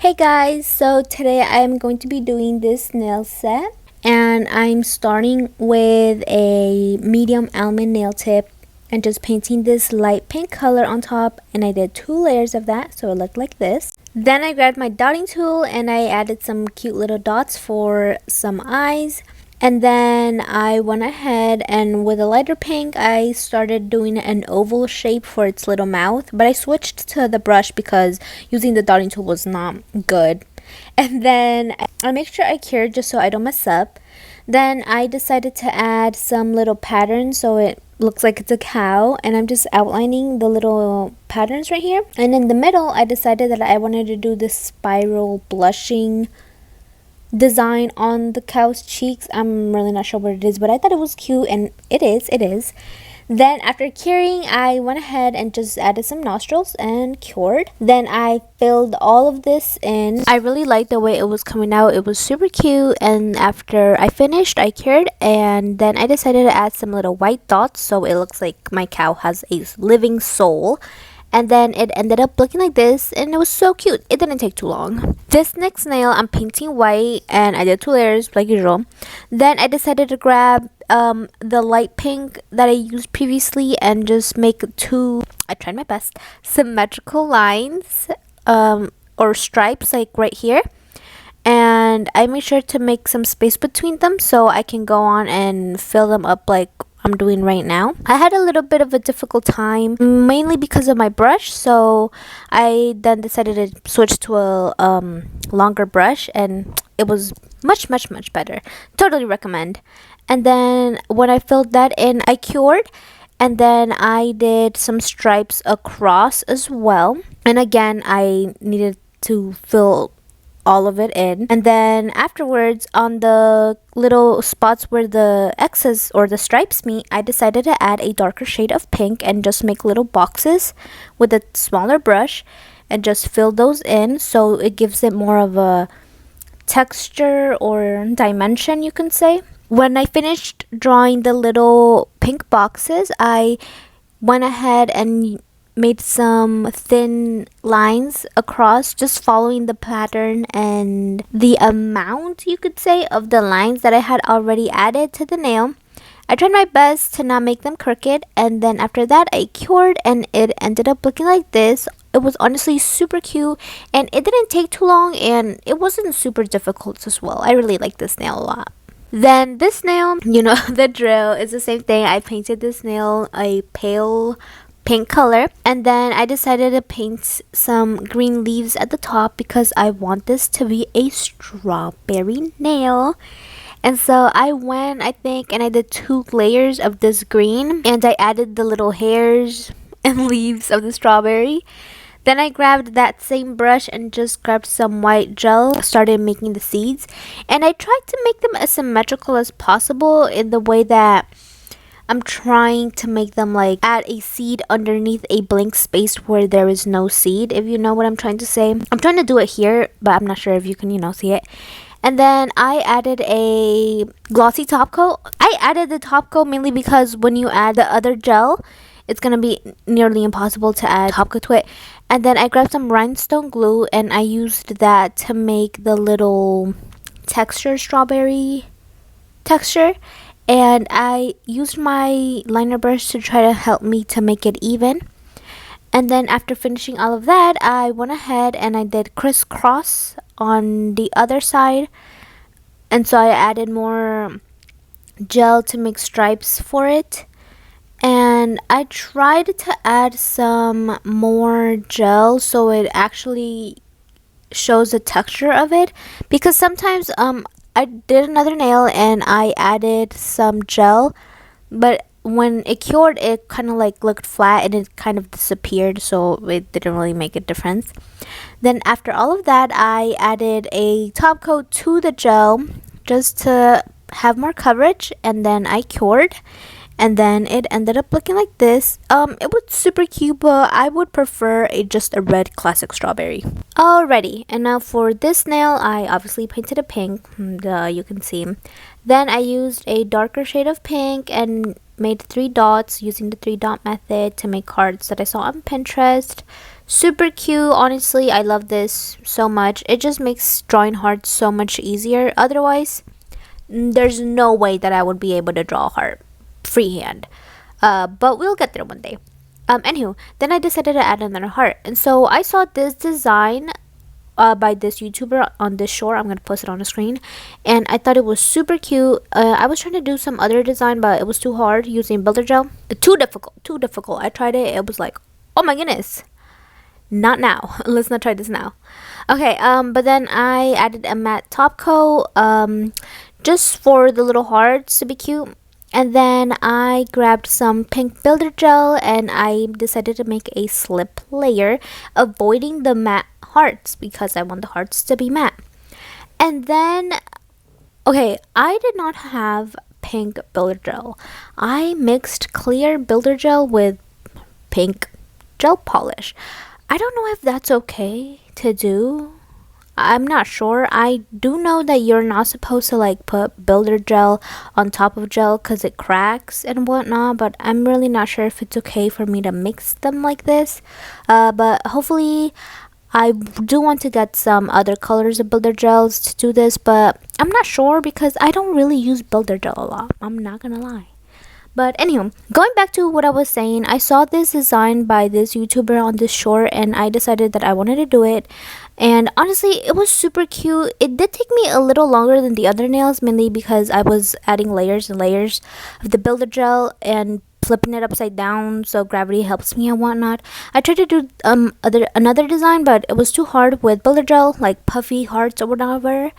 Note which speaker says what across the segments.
Speaker 1: Hey guys, so today I'm going to be doing this nail set and I'm starting with a medium almond nail tip and just painting this light pink color on top, and I did 2 layers of that so it looked like this. Then I grabbed my dotting tool and I added some cute little dots for some eyes. And then I went ahead and with a lighter pink, I started doing an oval shape for its little mouth. But I switched to the brush because using the dotting tool was not good. And then I make sure I cure just so I don't mess up. Then I decided to add some little patterns so it looks like it's a cow, and I'm just outlining the little patterns right here. And in the middle, I decided that I wanted to do this spiral blushing design on the cow's cheeks. I'm really not sure what it is, but I thought it was cute, and it is. Then after curing, I went ahead and just added some nostrils and cured. Then I filled all of this in. I really liked the way it was coming out. It was super cute. And after I finished, I cured, and then I decided to add some little white dots so it looks like my cow has a living soul. And then it ended up looking like this, and it was so cute. It didn't take too long. This next nail I'm painting white, and I did 2 layers like usual. Then I decided to grab the light pink that I used previously and just make I tried my best, symmetrical lines or stripes like right here. And I made sure to make some space between them so I can go on and fill them up like I'm doing right now. I had a little bit of a difficult time, mainly because of my brush, so I then decided to switch to a longer brush, and it was much better. Totally recommend. And then when I filled that in, I cured, and then I did some stripes across as well. And again, I needed to fill all of it in, and then afterwards on the little spots where the X's or the stripes meet, I decided to add a darker shade of pink and just make little boxes with a smaller brush and just fill those in so it gives it more of a texture or dimension, you can say. When I finished drawing the little pink boxes, I went ahead and made some thin lines across, just following the pattern and the amount, you could say, of the lines that I had already added to the nail. I tried my best to not make them crooked, and then after that I cured, and it ended up looking like this. It was honestly super cute, and it didn't take too long, and it wasn't super difficult as well. I really like this nail a lot. Then this nail, you know the drill, is the same thing. I painted this nail a pale pink color, and then I decided to paint some green leaves at the top because I want this to be a strawberry nail. And so I went, I think, and I did 2 layers of this green, and I added the little hairs and leaves of the strawberry. Then I grabbed that same brush and just grabbed some white gel, started making the seeds, and I tried to make them as symmetrical as possible in the way that I'm trying to make them like add a seed underneath a blank space where there is no seed, if you know what I'm trying to say. I'm trying to do it here, but I'm not sure if you can, see it. And then I added a glossy top coat. I added the top coat mainly because when you add the other gel, it's going to be nearly impossible to add top coat to it. And then I grabbed some rhinestone glue and I used that to make the little strawberry texture. And I used my liner brush to try to help me to make it even. And then after finishing all of that, I went ahead and I did crisscross on the other side. And so I added more gel to make stripes for it. And I tried to add some more gel so it actually shows the texture of it, because sometimes I did another nail and I added some gel, but when it cured, it kind of like looked flat and it kind of disappeared, so it didn't really make a difference. Then after all of that, I added a top coat to the gel just to have more coverage, and then I cured. And then it ended up looking like this. It was super cute, but I would prefer just a red classic strawberry. Alrighty, and now for this nail, I obviously painted a pink, you can see. Then I used a darker shade of pink and made 3 dots using the 3-dot method to make cards that I saw on Pinterest. Super cute. Honestly, I love this so much. It just makes drawing hearts so much easier. Otherwise, there's no way that I would be able to draw a heart freehand. But we'll get there one day. Anywho, then I decided to add another heart. And so I saw this design by this YouTuber on this short. I'm gonna post it on the screen, and I thought it was super cute. I was trying to do some other design, but it was too hard using builder gel. Too difficult. Too difficult. I tried it. It was like, oh my goodness. Not now. Let's not try this now. Okay. But then I added a matte top coat. Just for the little hearts to be cute. And then I grabbed some pink builder gel and I decided to make a slip layer, avoiding the matte hearts because I want the hearts to be matte. And then, okay, I did not have pink builder gel. I mixed clear builder gel with pink gel polish. I don't know if that's okay to do. I'm not sure. I do know that you're not supposed to like put builder gel on top of gel because it cracks and whatnot, but I'm really not sure if it's okay for me to mix them like this. But hopefully I do want to get some other colors of builder gels to do this, but I'm not sure because I don't really use builder gel a lot. I'm not gonna lie. But anyway, going back to what I was saying, I saw this design by this YouTuber on this short and I decided that I wanted to do it. And honestly, it was super cute. It did take me a little longer than the other nails, mainly because I was adding layers and layers of the builder gel and flipping it upside down so gravity helps me and whatnot. I tried to do another design, but it was too hard with builder gel, like puffy hearts or whatever.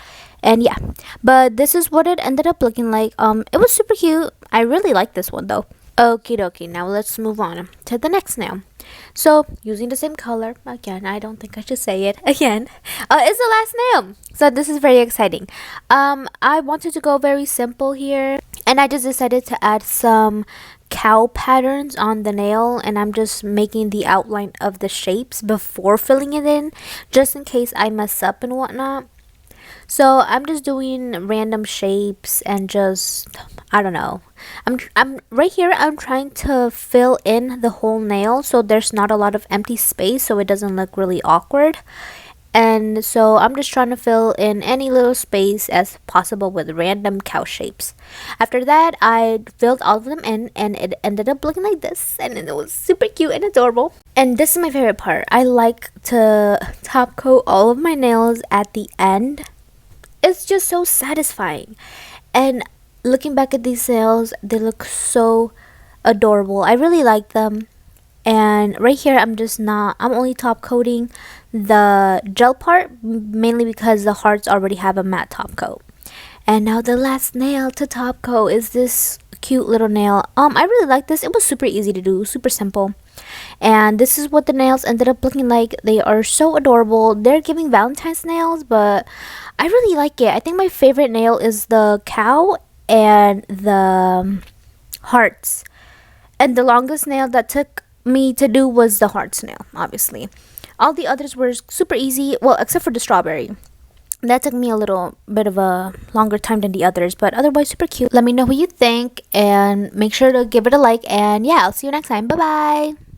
Speaker 1: And yeah, but this is what it ended up looking like. It was super cute. I really like this one though. Okie dokie, now let's move on to the next nail. So using the same color again, I don't think I should say it again, is the last nail. So this is very exciting. I wanted to go very simple here, and I just decided to add some cow patterns on the nail, and I'm just making the outline of the shapes before filling it in, just in case I mess up and whatnot. So I'm just doing random shapes and just, I don't know. I'm right here. I'm trying to fill in the whole nail so there's not a lot of empty space so it doesn't look really awkward. And so I'm just trying to fill in any little space as possible with random cow shapes. After that, I filled all of them in and it ended up looking like this, and it was super cute and adorable. And this is my favorite part. I like to top coat all of my nails at the end. It's just so satisfying. And looking back at these nails, they look so adorable. I really like them. And right here, I'm only top coating the gel part, mainly because the hearts already have a matte top coat. And now the last nail to top coat is this cute little nail. I really like this. It was super easy to do, super simple. And this is what the nails ended up looking like. They are so adorable. They're giving Valentine's nails, but I really like it. I think my favorite nail is the cow and the hearts. And the longest nail that took me to do was the hearts nail, obviously. All the others were super easy, well, except for the strawberry. That took me a little bit of a longer time than the others, but otherwise super cute. Let me know what you think and make sure to give it a like, and yeah, I'll see you next time. Bye bye.